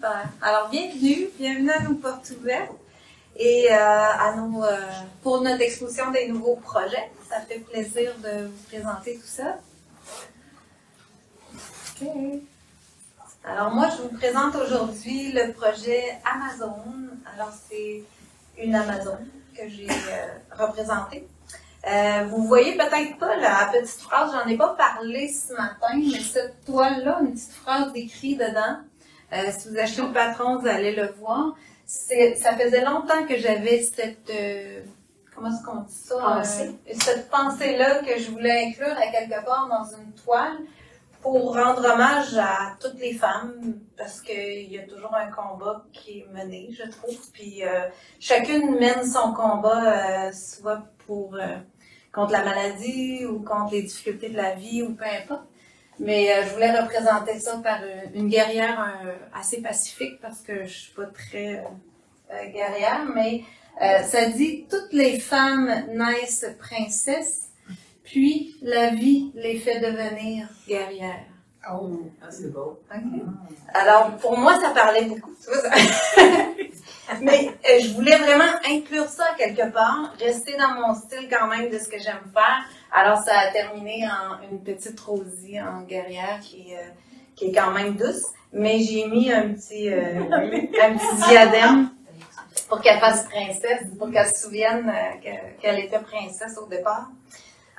Super. Alors, bienvenue à nos portes ouvertes et pour notre exposition des nouveaux projets. Ça fait plaisir de vous présenter tout ça. OK. Alors, moi, je vous présente aujourd'hui le projet Amazon. Alors, c'est une Amazon que j'ai représentée. Vous voyez peut-être pas la petite phrase, j'en ai pas parlé ce matin, mais cette toile-là, une petite phrase écrite dedans. Si vous achetez le patron, vous allez le voir. Ça faisait longtemps que j'avais cette, comment est-ce qu'on dit ça? Cette pensée-là que je voulais inclure à quelque part dans une toile pour rendre hommage à toutes les femmes, parce qu'il y a toujours un combat qui est mené, je trouve. Puis chacune mène son combat, soit pour contre la maladie ou contre les difficultés de la vie ou peu importe. Mais je voulais représenter ça par une guerrière assez pacifique parce que je suis pas très guerrière, mais ça dit « Toutes les femmes naissent princesses, puis la vie les fait devenir guerrières. » Oh, c'est beau. Okay. Alors, pour moi, ça parlait beaucoup. Tu vois, ça. Mais je voulais vraiment inclure ça quelque part, rester dans mon style quand même de ce que j'aime faire. Alors, ça a terminé en une petite Rosie en guerrière qui est quand même douce. Mais j'ai mis un petit diadème pour qu'elle fasse princesse, pour qu'elle se souvienne qu'elle était princesse au départ.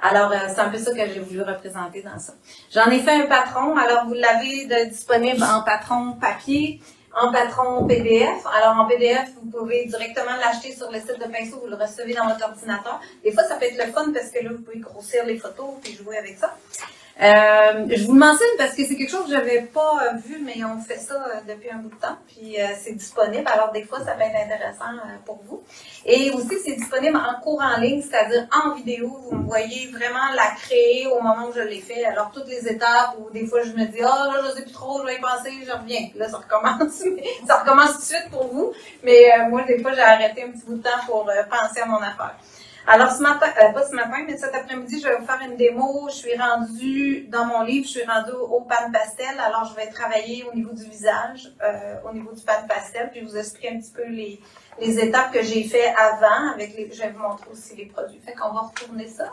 Alors, c'est un peu ça que j'ai voulu représenter dans ça. J'en ai fait un patron. Alors, vous l'avez disponible en patron papier, en patron PDF. Alors, en PDF, vous pouvez directement l'acheter sur le site de Pinceau. Vous le recevez dans votre ordinateur. Des fois, ça peut être le fun parce que là, vous pouvez grossir les photos et jouer avec ça. Je vous le mentionne parce que c'est quelque chose que j'avais pas vu, mais on fait ça depuis un bout de temps, puis c'est disponible. Alors des fois, ça peut être intéressant pour vous. Et aussi, c'est disponible en cours en ligne, c'est-à-dire en vidéo. Vous me voyez vraiment la créer au moment où je l'ai fait. Alors toutes les étapes où des fois je me dis là, je sais plus trop, je vais y penser, je reviens. Là, ça recommence. Ça recommence tout de suite pour vous. Mais moi, des fois, j'ai arrêté un petit bout de temps pour penser à mon affaire. Alors, ce matin, pas ce matin, mais cet après-midi, je vais vous faire une démo. Je suis rendue, dans mon livre, je suis rendue au pan pastel. Alors, je vais travailler au niveau du visage, au niveau du pan pastel, puis vous expliquer un petit peu les étapes que j'ai fait avant. Je vais vous montrer aussi les produits. Fait qu'on va retourner ça.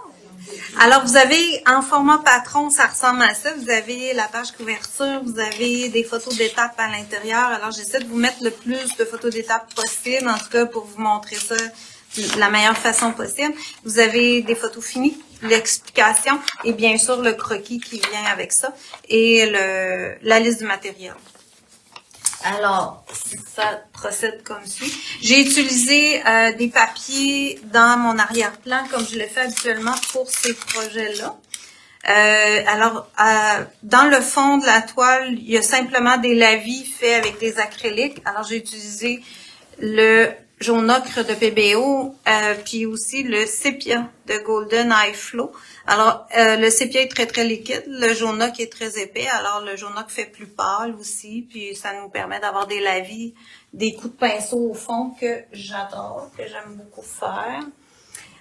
Alors, vous avez, en format patron, ça ressemble à ça. Vous avez la page couverture, vous avez des photos d'étapes à l'intérieur. Alors, j'essaie de vous mettre le plus de photos d'étapes possible, en tout cas, pour vous montrer ça de la meilleure façon possible. Vous avez des photos finies, l'explication et bien sûr le croquis qui vient avec ça et la liste du matériel. Alors, ça procède comme suit. J'ai utilisé des papiers dans mon arrière-plan comme je le fais habituellement pour ces projets-là. Dans le fond de la toile, il y a simplement des lavis faits avec des acryliques. Alors, j'ai utilisé le jaune ocre de PBO, puis aussi le sépia de Golden Eye Flow. Alors, le sépia est très, très liquide. Le jaune ocre est très épais. Alors, le jaune ocre fait plus pâle aussi, puis ça nous permet d'avoir des lavis, des coups de pinceau au fond que j'adore, que j'aime beaucoup faire.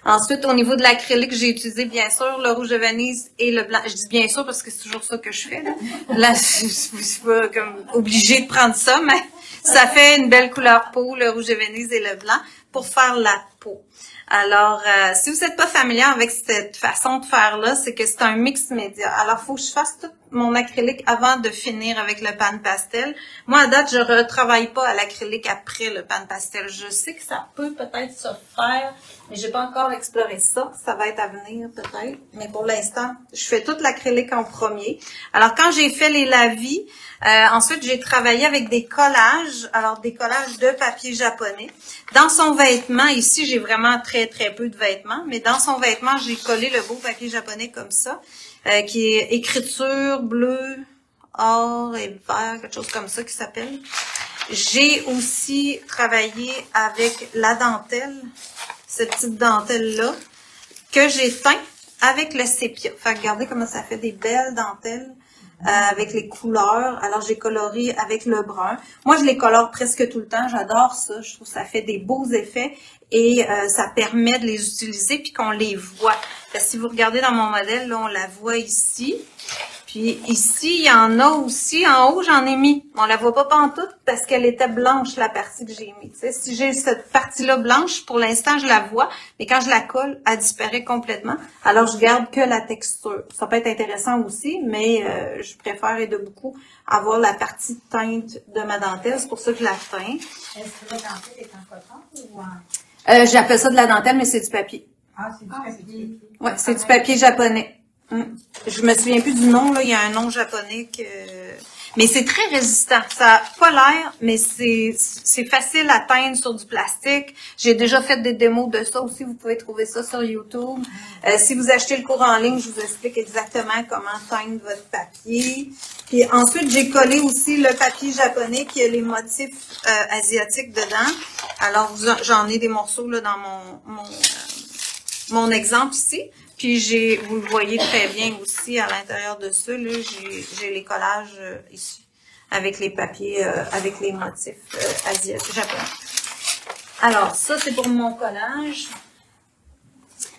Ensuite, au niveau de l'acrylique, j'ai utilisé bien sûr le rouge de Venise et le blanc. Je dis bien sûr parce que c'est toujours ça que je fais. Là, je suis pas comme obligée de prendre ça, mais ça fait une belle couleur peau, le rouge de Venise et le blanc, pour faire la peau. Alors, si vous n'êtes pas familier avec cette façon de faire-là, c'est que c'est un mix média. Alors, il faut que je fasse tout mon acrylique avant de finir avec le pan pastel. Moi, à date, je ne retravaille pas à l'acrylique après le pan pastel. Je sais que ça peut peut-être se faire, mais j'ai pas encore exploré ça. Ça va être à venir peut-être. Mais pour l'instant, je fais toute l'acrylique en premier. Alors, quand j'ai fait les lavis, ensuite, j'ai travaillé avec des collages. Alors, des collages de papier japonais. Dans son vêtement, ici, j'ai vraiment très, très peu de vêtements. Mais dans son vêtement, j'ai collé le beau papier japonais comme ça. Qui est écriture bleu, or et vert, quelque chose comme ça qui s'appelle. J'ai aussi travaillé avec la dentelle, cette petite dentelle-là, que j'ai teint avec le sépia. Fait que regardez comment ça fait des belles dentelles avec les couleurs. Alors, j'ai coloré avec le brun. Moi, je les colore presque tout le temps. J'adore ça. Je trouve que ça fait des beaux effets et ça permet de les utiliser puis qu'on les voit. Parce que si vous regardez dans mon modèle, là, on la voit ici. Puis ici, il y en a aussi. En haut, j'en ai mis. On la voit pas pantoute parce qu'elle était blanche, la partie que j'ai mis. Tu sais, si j'ai cette partie-là blanche, pour l'instant, je la vois. Mais quand je la colle, elle disparaît complètement. Alors, je garde que la texture. Ça peut être intéressant aussi, mais je préfère et de beaucoup avoir la partie teinte de ma dentelle. C'est pour ça que je la teins. Est-ce que la dentelle est en coton ou en... J'appelle ça de la dentelle, mais c'est du papier. Ah, c'est du papier. Ouais, c'est du papier japonais. Je me souviens plus du nom, là. Il y a un nom japonais que... Mais c'est très résistant. Ça n'a pas l'air, mais c'est facile à teindre sur du plastique. J'ai déjà fait des démos de ça aussi. Vous pouvez trouver ça sur YouTube. Si vous achetez le cours en ligne, je vous explique exactement comment teindre votre papier. Puis ensuite, j'ai collé aussi le papier japonais qui a les motifs asiatiques dedans. Alors, j'en ai des morceaux là dans mon exemple ici. Puis vous le voyez très bien aussi à l'intérieur de ça, là, j'ai les collages ici, avec les papiers, avec les motifs asiatiques, japonais. Alors, ça, c'est pour mon collage.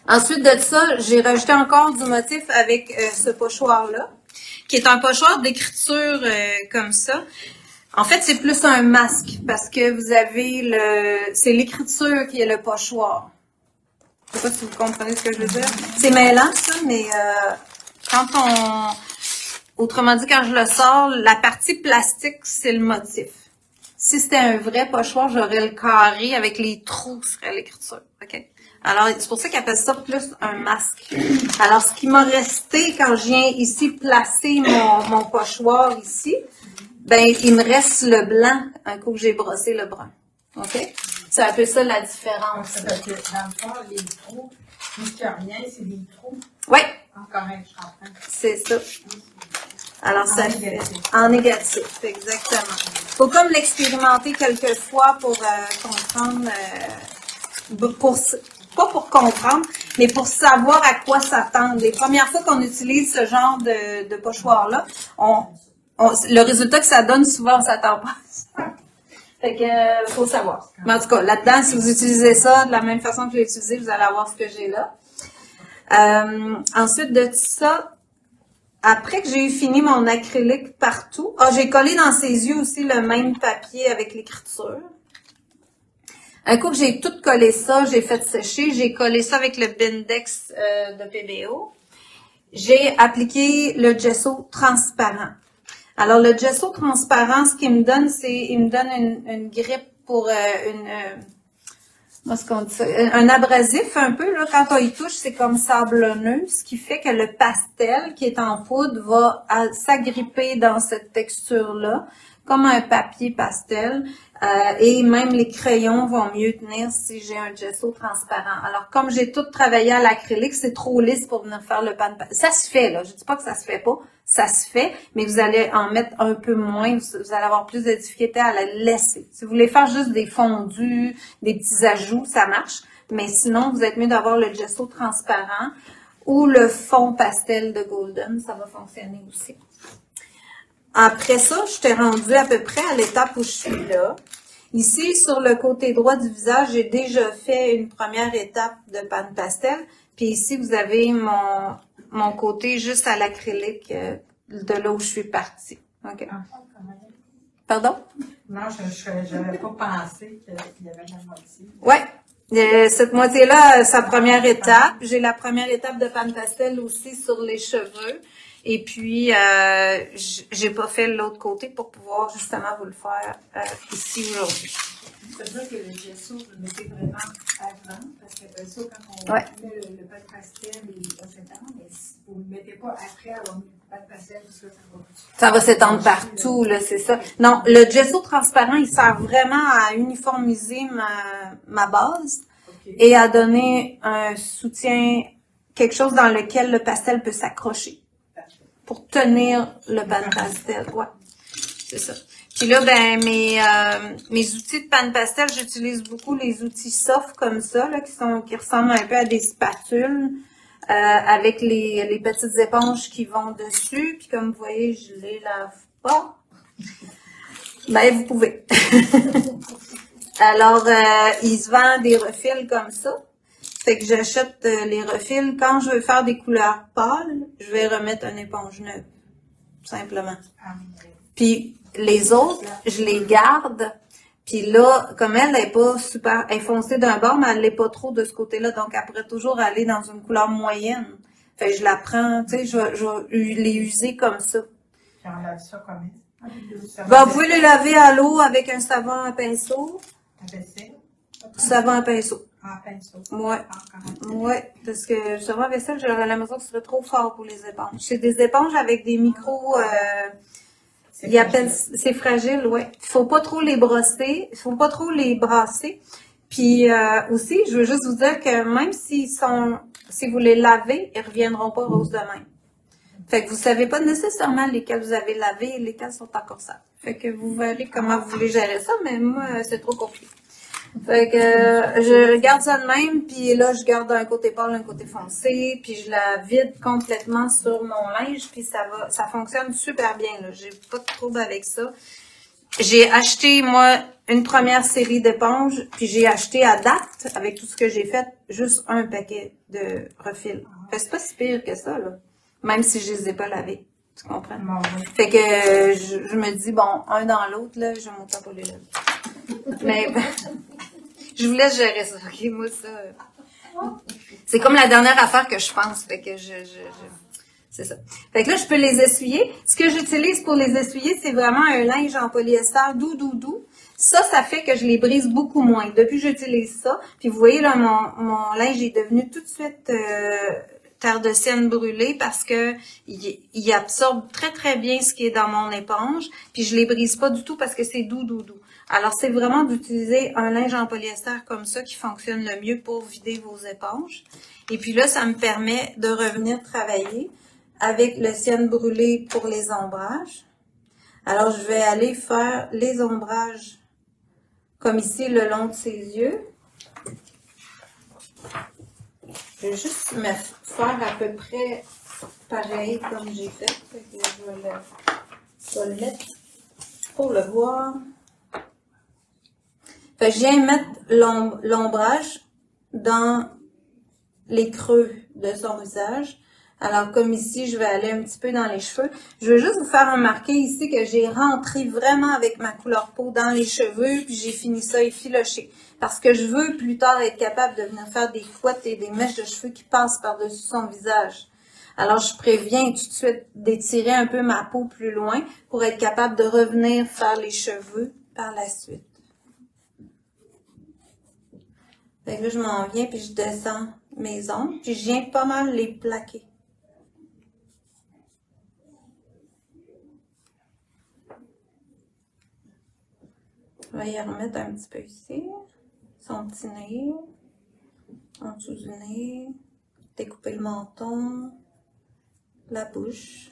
Ensuite de ça, j'ai rajouté encore du motif avec ce pochoir-là, qui est un pochoir d'écriture comme ça. En fait, c'est plus un masque, parce que vous avez c'est l'écriture qui est le pochoir. Je sais pas si vous comprenez ce que je veux dire. C'est mêlant, ça, mais autrement dit, quand je le sors, la partie plastique, c'est le motif. Si c'était un vrai pochoir, j'aurais le carré avec les trous serait l'écriture. OK? Alors, c'est pour ça qu'ils appellent ça plus un masque. Alors, ce qui m'a resté quand je viens ici placer mon pochoir ici, ben, il me reste le blanc un coup que j'ai brossé le brun. OK? C'est un peu ça la différence. Parce que dans le fond, les trous, il n'y a rien, c'est des trous. Oui. Encore un, je comprends. C'est ça. Alors, ça fait négatif. en négatif, exactement. Faut comme l'expérimenter quelques fois pour comprendre, pas pour comprendre, mais pour savoir à quoi s'attendre. Les premières fois qu'on utilise ce genre de pochoir-là, le résultat que ça donne, souvent, on s'attend pas à ça. Fait que, faut savoir. Mais en tout cas, là-dedans, si vous utilisez ça de la même façon que je l'ai utilisé, vous allez avoir ce que j'ai là. Ensuite de ça, après que j'ai eu fini mon acrylique partout, j'ai collé dans ses yeux aussi le même papier avec l'écriture. Un coup que j'ai tout collé ça, j'ai fait sécher, j'ai collé ça avec le Bindex de PBO. J'ai appliqué le gesso transparent. Alors, le gesso transparent, ce qu'il me donne, il me donne une grippe pour comment est-ce qu'on dit ça? Un abrasif un peu, là, quand on y touche, c'est comme sablonneux, ce qui fait que le pastel qui est en poudre va s'agripper dans cette texture-là, comme un papier pastel, et même les crayons vont mieux tenir si j'ai un gesso transparent. Alors, comme j'ai tout travaillé à l'acrylique, c'est trop lisse pour venir faire le pan de pastel. Ça se fait, là. Je dis pas que ça se fait pas. Ça se fait, mais vous allez en mettre un peu moins. Vous allez avoir plus de difficulté à la laisser. Si vous voulez faire juste des fondus, des petits ajouts, ça marche. Mais sinon, vous êtes mieux d'avoir le gesso transparent ou le fond pastel de Golden. Ça va fonctionner aussi. Après ça, je t'ai rendue à peu près à l'étape où je suis là. Ici, sur le côté droit du visage, j'ai déjà fait une première étape de pan pastel. Puis ici, vous avez mon côté juste à l'acrylique de là où je suis partie. OK. Pardon? Non, je n'avais pas pensé qu'il y avait la moitié. Oui. Cette moitié-là, sa première étape. J'ai la première étape de pan pastel aussi sur les cheveux. Et puis, j'ai pas fait l'autre côté pour pouvoir justement vous le faire ici aujourd'hui. Ça veut dire que le gesso, vous le mettez vraiment avant, parce que ça, quand on Ouais. met le pan pastel, mais vous ne le mettez pas après avoir mis le pan pastel, parce que Ça va s'étendre partout, là, c'est ça. Non, le gesso transparent, il sert vraiment à uniformiser ma base et à donner un soutien, quelque chose dans lequel le pastel peut s'accrocher pour tenir le pan pastel. Ouais, c'est ça. Puis là, ben mes outils de pan pastel, j'utilise beaucoup les outils soft comme ça, là, qui ressemblent un peu à des spatules, avec les petites éponges qui vont dessus. Puis comme vous voyez, je les lave pas. Ben, vous pouvez. Alors, il se vend des refils comme ça. Fait que j'achète les refils. Quand je veux faire des couleurs pâles, je vais remettre une éponge neuve. simplement. Ah, Puis les autres, je les garde. Puis là, comme elle n'est pas super, elle est foncée d'un bord, mais elle l'est pas trop de ce côté-là. Donc, elle pourrait toujours aller dans une couleur moyenne. Fait que je la prends, tu sais, je vais les user comme ça. Puis on lave ça comme ça. Ben, vous pouvez les laver à l'eau avec un savon à pinceau. La vaisselle. Savon à pinceau. En pinceau. Ouais. Encore. Ouais, parce que le savon à vaisselle, j'aurais l'impression que ce serait trop fort pour les éponges. C'est des éponges avec des micros, ils appellent, c'est fragile, ouais. Il faut pas trop les brosser, il faut pas trop les brasser. Puis aussi, je veux juste vous dire que même si vous les lavez, ils reviendront pas roses de même. Fait que vous savez pas nécessairement lesquels vous avez lavés et lesquels sont encore sales. Fait que vous verrez comment vous voulez gérer ça, mais moi, c'est trop compliqué. Fait que je garde ça de même, puis là, je garde un côté pâle, un côté foncé, puis je la vide complètement sur mon linge, puis ça fonctionne super bien, là. J'ai pas de trouble avec ça. J'ai acheté, moi, une première série d'éponges, puis j'ai acheté à date, avec tout ce que j'ai fait, juste un paquet de refils. Fait que c'est pas si pire que ça, là. Même si je les ai pas lavés. Tu comprends? Fait que je me dis, bon, un dans l'autre, là, je m'entends pas les laver. Mais je vous laisse gérer ça, ok? Moi, ça. C'est comme la dernière affaire que je pense. Fait que c'est ça. Fait que là, je peux les essuyer. Ce que j'utilise pour les essuyer, c'est vraiment un linge en polyester doux. Ça fait que je les brise beaucoup moins. Depuis que j'utilise ça, puis vous voyez là, mon linge est devenu tout de suite terre de sienne brûlée parce que il absorbe très très bien ce qui est dans mon éponge, puis je les brise pas du tout parce que c'est doux. Alors c'est vraiment d'utiliser un linge en polyester comme ça qui fonctionne le mieux pour vider vos éponges. Et puis là, ça me permet de revenir travailler avec le sienne brûlé pour les ombrages. Alors je vais aller faire les ombrages comme ici le long de ses yeux. Je vais juste me faire à peu près pareil comme j'ai fait. Je vais le mettre pour le voir. Fait que je viens mettre l'ombrage dans les creux de son visage. Alors, comme ici, je vais aller un petit peu dans les cheveux. Je veux juste vous faire remarquer ici que j'ai rentré vraiment avec ma couleur peau dans les cheveux, puis j'ai fini ça effiloché. Parce que je veux plus tard être capable de venir faire des couettes et des mèches de cheveux qui passent par-dessus son visage. Alors, je préviens tout de suite d'étirer un peu ma peau plus loin pour être capable de revenir faire les cheveux par la suite. Fait que là, je m'en viens, puis je descends mes ongles, puis je viens pas mal les plaquer. Je vais y remettre un petit peu ici, son petit nez, en dessous du nez, découper le menton, la bouche.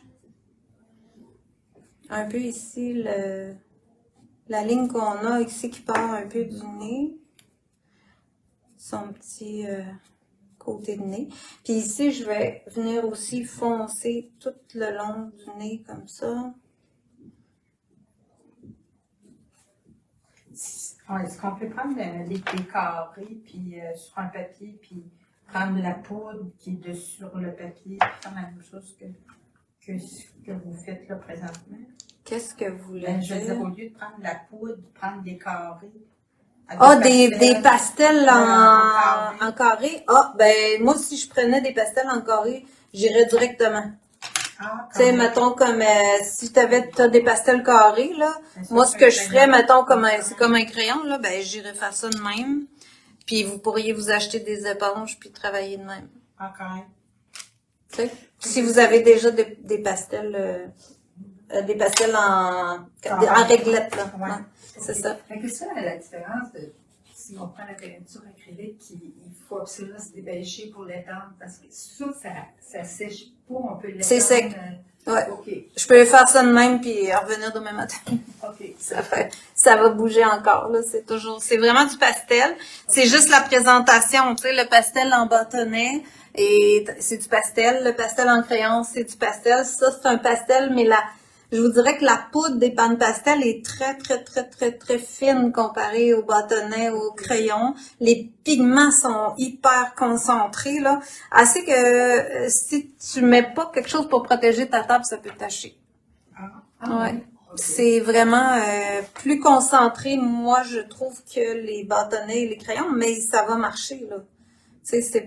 Un peu ici, la ligne qu'on a ici qui part un peu du nez. Son petit côté de nez. Puis ici, je vais venir aussi foncer tout le long du nez comme ça. Est-ce qu'on peut prendre des carrés puis sur un papier, puis prendre la poudre qui est dessus sur le papier, puis faire la même chose que vous faites là présentement? Qu'est-ce que vous voulez Je veux dire? dire, au lieu de prendre la poudre, prendre des carrés. Des pastels en carré. Ah, ben, moi, si je prenais des pastels en carré, j'irais directement. Tu sais, mettons, comme, si t'as des pastels carrés, là, moi, ce que je ferais, mettons, c'est comme un crayon, là, ben, j'irais faire ça de même. Puis, vous pourriez vous acheter des éponges, puis travailler de même. Encore. Tu sais, si vous avez déjà des pastels en réglette, là. Ouais. C'est ça. Fait que ça, la différence de si on prend la peinture acrylique, il faut absolument se dépêcher pour l'étendre parce que ça sèche pas, on peut l'étendre. C'est sec. Ouais. Okay. Je peux faire ça de même puis revenir demain matin. OK. Ça va bouger encore, là. C'est vraiment du pastel. C'est juste la présentation, tu sais, le pastel en bâtonnet. Et c'est du pastel. Le pastel en crayon, c'est du pastel. Ça, c'est un pastel, mais je vous dirais que la poudre des pannes pastel est très, très, très, très, très fine comparée au bâtonnet ou au crayon. Les pigments sont hyper concentrés, là. Assez que si tu mets pas quelque chose pour protéger ta table, ça peut tacher. Ouais. C'est vraiment plus concentré, moi, je trouve, que les bâtonnets et les crayons, mais ça va marcher, là. Tu sais,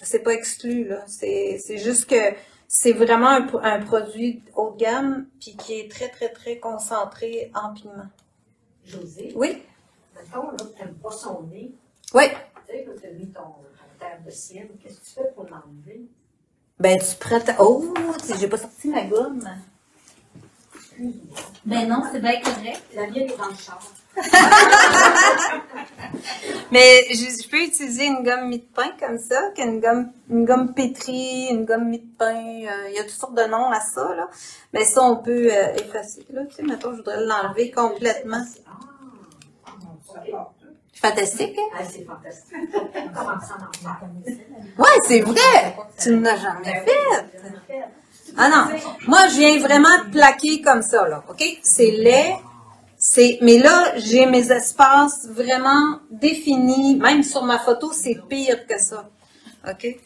c'est pas exclu, là. C'est juste que c'est vraiment un produit haut de gamme, puis qui est très, très, très concentré en pigment. José? Oui? Mettons, là, tu n'aimes pas son nez. Oui. Tu sais, là, tu as mis ton terre de ciel. Qu'est-ce que tu fais pour l'enlever? Ben, tu prêtes. Oh, j'ai pas sorti ma gomme. Excuse-moi. Ben non, c'est bien correct. La mienne est dans le char. Mais je peux utiliser une gomme mie-de-pain comme ça, une gomme pétrie, une gomme mie-de-pain. Il y a toutes sortes de noms à ça, là. Mais ça, on peut effacer. Là, tu sais, mettons, je voudrais l'enlever complètement. C'est fantastique, hein? Ah, c'est fantastique. Comment ça en parle? Ouais, c'est vrai! Tu ne l'as jamais fait! Ah non, moi, je viens vraiment plaquer comme ça, là, OK? C'est laid. Mais là, j'ai mes espaces vraiment définis. Même sur ma photo, c'est pire que ça. OK?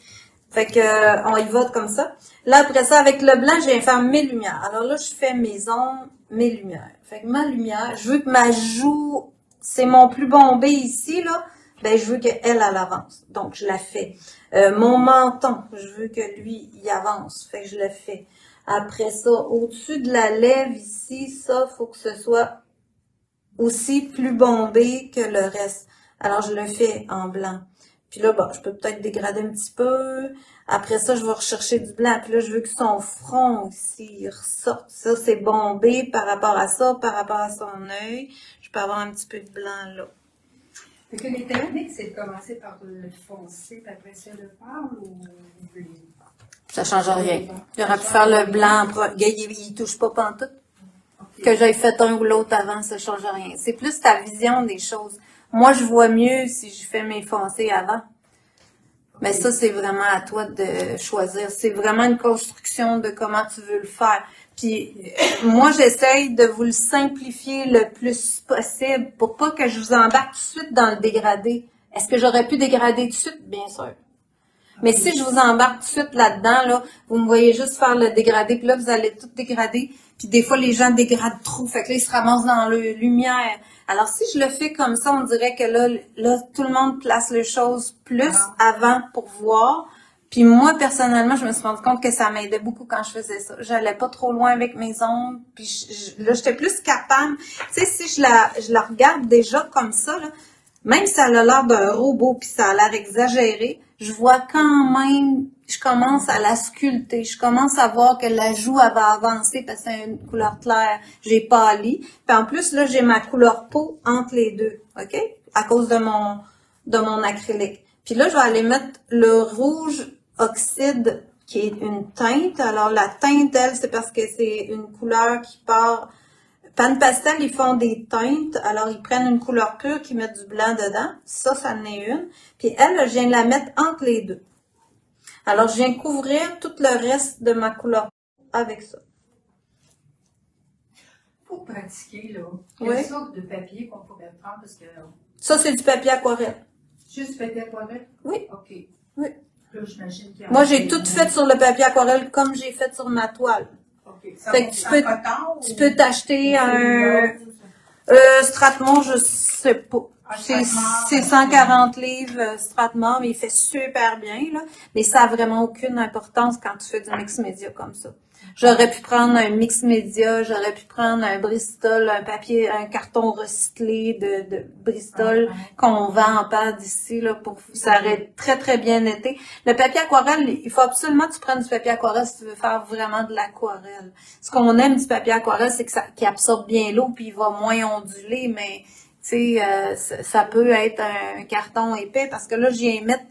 Fait que, on y va comme ça. Là, après ça, avec le blanc, je viens faire mes lumières. Alors là, je fais mes ombres, mes lumières. Fait que ma lumière, je veux que ma joue, c'est mon plus bombé ici, là. Ben, je veux qu'elle avance. Donc, je la fais. Mon menton, je veux que lui, il avance. Fait que je le fais. Après ça, au-dessus de la lèvre ici, ça, faut que ce soit aussi plus bombé que le reste. Alors, je le fais en blanc. Puis là, bon, je peux peut-être dégrader un petit peu. Après ça, je vais rechercher du blanc. Puis là, je veux que son front aussi il ressorte. Ça, c'est bombé par rapport à ça, par rapport à son œil. Je peux avoir un petit peu de blanc là. Fait que les techniques, c'est de commencer par le foncé, puis après ça le pâle ou le... Ça change rien. J'aurais pu faire le blanc. Il touche pas pantoute. Que j'aille fait un ou l'autre avant, ça change rien. C'est plus ta vision des choses. Moi, je vois mieux si je fais mes foncés avant. Mais ça, c'est vraiment à toi de choisir. C'est vraiment une construction de comment tu veux le faire. Puis, moi, j'essaye de vous le simplifier le plus possible pour pas que je vous embarque tout de suite dans le dégradé. Est-ce que j'aurais pu dégrader tout de suite? Bien sûr. Mais si je vous embarque tout de suite là-dedans, là, vous me voyez juste faire le dégradé, puis là, vous allez tout dégrader. Puis des fois, les gens dégradent trop, fait que là, ils se ramassent dans la lumière. Alors, si je le fais comme ça, on dirait que là, tout le monde place les choses plus avant pour voir. Puis moi, personnellement, je me suis rendu compte que ça m'aidait beaucoup quand je faisais ça. J'allais pas trop loin avec mes ombres, puis là, j'étais plus capable. Tu sais, si je la regarde déjà comme ça, là, même si elle a l'air d'un robot, puis ça a l'air exagéré, je vois quand même, je commence à la sculpter. Je commence à voir que la joue, elle va avancer parce que c'est une couleur claire. J'ai pâli. Puis en plus, là, j'ai ma couleur peau entre les deux, OK? À cause de mon acrylique. Puis là, je vais aller mettre le rouge oxyde, qui est une teinte. Alors, la teinte, elle, c'est parce que c'est une couleur qui part... Pan Pastel, ils font des teintes. Alors, ils prennent une couleur pure, qu'ils mettent du blanc dedans. Ça en est une. Puis elle, je viens de la mettre entre les deux. Alors, je viens couvrir tout le reste de ma couleur avec ça. Pour pratiquer, là, Oui. quelle sorte de papier qu'on pourrait prendre? Parce que, Ça, c'est du papier aquarelle. juste papier aquarelle? Oui. OK. Oui. Là, j'imagine qu'il y a Moi, j'ai tout fait sur le papier aquarelle comme j'ai fait sur ma toile. OK. Ça Fait va que tu peux t'acheter un Strathmore, je sais pas. C'est 140 livres Strathmore, mais il fait super bien, là. Mais ça a vraiment aucune importance quand tu fais du mix média comme ça. J'aurais pu prendre un mix média, j'aurais pu prendre un Bristol, un carton recyclé de Bristol qu'on vend en pâte d'ici, là, ça aurait très, très bien été. Le papier aquarelle, il faut absolument que tu prennes du papier aquarelle si tu veux faire vraiment de l'aquarelle. Ce qu'on aime du papier aquarelle, c'est que qu'il absorbe bien l'eau puis il va moins onduler, mais, tu sais, ça peut être un carton épais parce que là, je viens mettre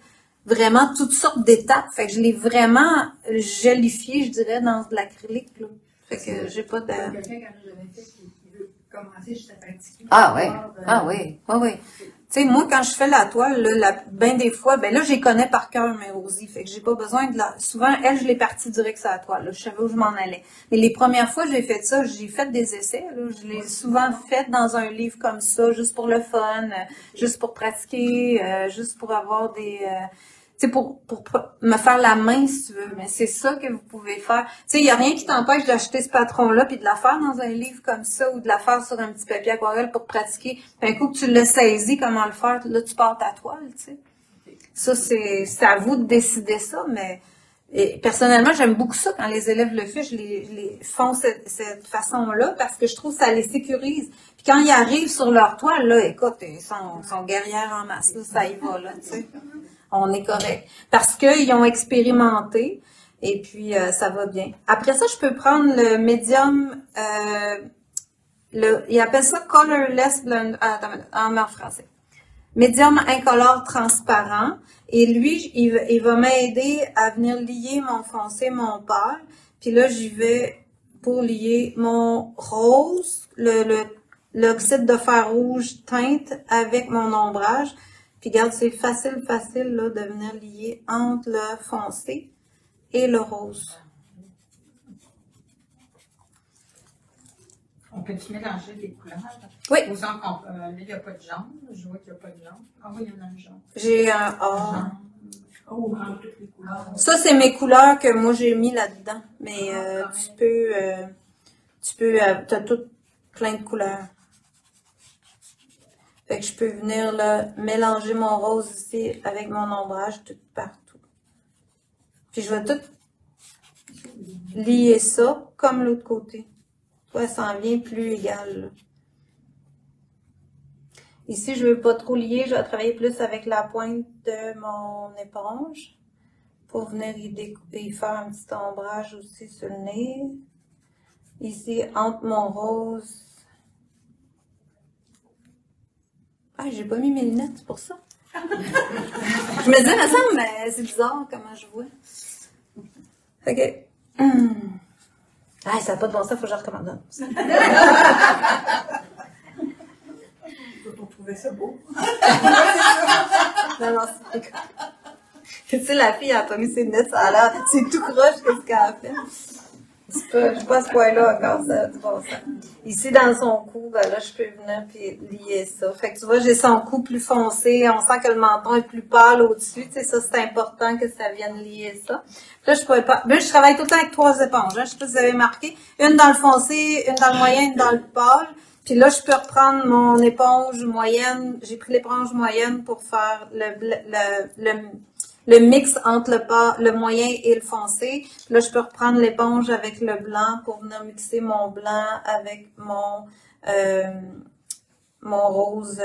vraiment toutes sortes d'étapes. Fait que je l'ai vraiment gélifié, je dirais, dans de l'acrylique, là. Fait que j'ai pas de... Quelqu'un, quand j'avais fait, qui veut commencer juste à pratiquer. Ah oui, oui. Tu sais, moi, quand je fais la toile, là, ben des fois, ben là, je les connais par cœur, mes rosiers. Fait que j'ai pas besoin de la... Souvent, elle, je l'ai partie direct sur la toile, là. Je savais où je m'en allais. Mais les premières fois, j'ai fait ça, j'ai fait des essais, là. Je l'ai souvent fait dans un livre comme ça, juste pour le fun, juste pour pratiquer, juste pour avoir sais, pour me faire la main, si tu veux. Mais c'est ça que vous pouvez faire. Tu sais, il y a rien qui t'empêche d'acheter ce patron-là puis de la faire dans un livre comme ça ou de la faire sur un petit papier aquarelle pour pratiquer. Puis un coup que tu l'as saisi, comment le faire, là, tu pars ta toile, tu sais. Ça, c'est à vous de décider ça, mais personnellement, j'aime beaucoup ça quand les élèves le font. Je les font cette façon-là parce que je trouve que ça les sécurise. Puis quand ils arrivent sur leur toile, là, écoute, ils sont guerrières en masse, là, ça y va, là, tu sais. On est correct. Parce qu'ils ont expérimenté et puis ça va bien. Après ça, je peux prendre le médium, ils appellent ça colorless blend, en français. Médium incolore transparent. Et lui, il va m'aider à venir lier mon foncé, mon pâle. Puis là, j'y vais pour lier mon rose, l'oxyde de fer rouge teinte avec mon ombrage. Puis regarde, c'est facile là, de venir lier entre le foncé et le rose. On peut-tu mélanger des couleurs? Oui. Là, il n'y a pas de jaune. Je vois qu'il n'y a pas de jaune. Ah oui, il y en a un jaune. J'ai un or. Oh, toutes les couleurs. Ça, c'est mes couleurs que moi j'ai mis là-dedans. Mais t'as toutes plein de couleurs. Fait que je peux venir là, mélanger mon rose ici avec mon ombrage tout partout. Puis je vais tout lier ça comme l'autre côté. Toi, ça en vient plus égal, là. Ici, je ne veux pas trop lier. Je vais travailler plus avec la pointe de mon éponge pour venir y faire un petit ombrage aussi sur le nez. Ici, entre mon rose. Ah, j'ai pas mis mes lunettes, c'est pour ça. Je me disais, mais ça, mais c'est bizarre comment je vois. OK. Ah, ça n'a pas de bon sens, il faut que je recommande. On trouvait ça beau. Non, c'est cool. Tu sais, la fille, elle a pas mis ses lunettes, ça a l'air, c'est tout croche que ce qu'elle a fait. Je suis pas à ce point-là encore, ça a du bon sens. Ici, dans son cou, ben là, je peux venir puis lier ça. Fait que tu vois, j'ai son cou plus foncé, on sent que le menton est plus pâle au-dessus, tu sais, ça, c'est important que ça vienne lier ça. Puis là, je pourrais pas, je travaille tout le temps avec 3 éponges, hein. Je sais pas si vous avez marqué. Une dans le foncé, une dans le moyen, une dans le pâle. Puis là, je peux reprendre mon éponge moyenne. J'ai pris l'éponge moyenne pour faire le mix entre le moyen et le foncé. Puis là, je peux reprendre l'éponge avec le blanc pour venir mixer mon blanc avec mon rose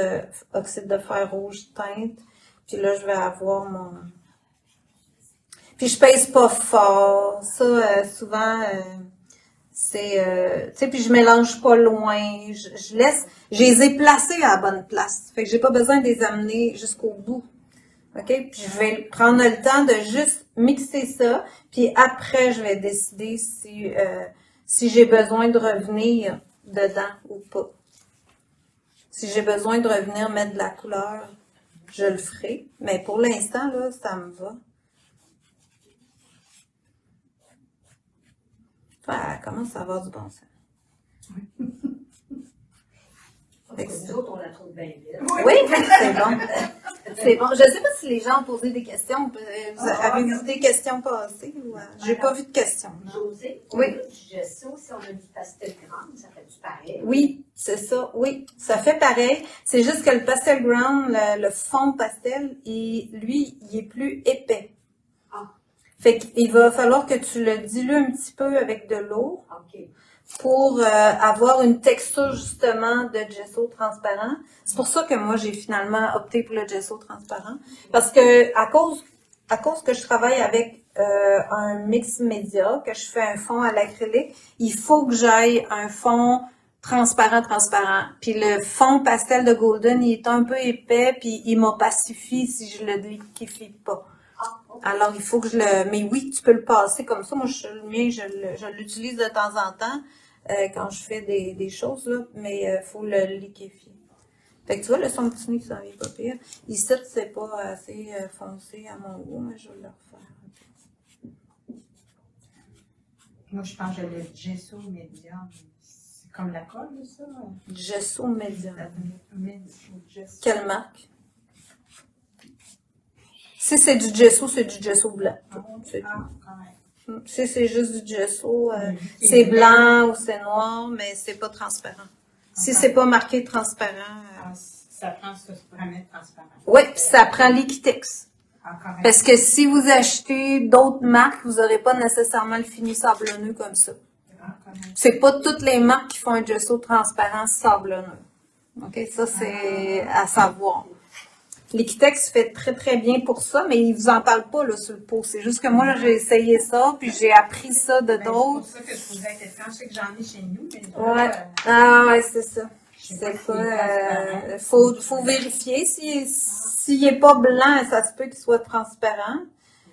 oxyde de fer rouge teinte. Puis là, je vais avoir mon... Puis je pèse pas fort. Ça, souvent... tu sais, puis je mélange pas loin, je les ai placés à la bonne place. Fait que j'ai pas besoin de les amener jusqu'au bout. OK? Puis je vais prendre le temps de juste mixer ça, puis après, je vais décider si j'ai besoin de revenir dedans ou pas. Si j'ai besoin de revenir mettre de la couleur, je le ferai. Mais pour l'instant, là, ça me va. Ah, comment ça va du bon sens? Nous autres, on la trouve bien vite. Oui, c'est bon. C'est bon. Je ne sais pas si les gens ont posé des questions. Avez-vous des questions passées? Ou, j'ai pas vu de questions. José, oui. Du gesso, si on a du pastel ground, ça fait du pareil. Oui, c'est ça. Oui, ça fait pareil. C'est juste que le pastel ground, le fond pastel, lui, il est plus épais. Ah. Fait qu'il va falloir que tu le dilues un petit peu avec de l'eau. OK. Pour avoir une texture justement de gesso transparent. C'est pour ça que moi j'ai finalement opté pour le gesso transparent, parce que à cause que je travaille avec un mix média, que je fais un fond à l'acrylique, il faut que j'aille un fond transparent. Puis le fond pastel de Golden, il est un peu épais, puis il m'opacifie si je le liquéfie pas. Alors il faut que mais oui, tu peux le passer comme ça. Moi, le mien, je l'utilise de temps en temps. Quand je fais des choses, là, mais faut le liquéfier. Fait que tu vois, le son petit nez, ça n'est pas pire. Ici, c'est pas assez foncé à mon goût, mais je vais le refaire un peu. Moi, je pense que le gesso médium, c'est comme la colle, ça? Gesso médium. Quelle marque? Si c'est du gesso, c'est du gesso blanc. C'est Ah, tout. quand même. Si c'est juste du gesso, c'est blanc ou c'est noir, mais c'est pas transparent. Si c'est pas marqué transparent. Ah, ça prend ce vraiment transparent. Oui, puis ça prend Liquitex. Ah, quand même. Parce que si vous achetez d'autres marques, vous n'aurez pas nécessairement le fini sablonneux comme ça. Ah, quand même. C'est pas toutes les marques qui font un gesso transparent sablonneux. OK, ça c'est à savoir. Liquitex fait très très bien pour ça, mais ils vous en parlent pas là, sur le pot. C'est juste que moi là, j'ai essayé ça, puis j'ai appris ça de Ben, c'est pour d'autres. ça que je trouvais intéressant. Je sais que j'en ai chez nous, mais Ouais. là, Ah ouais, c'est ça. je sais C'est pas pas. si Faut vérifier. S'il est pas blanc, ça se peut qu'il soit transparent.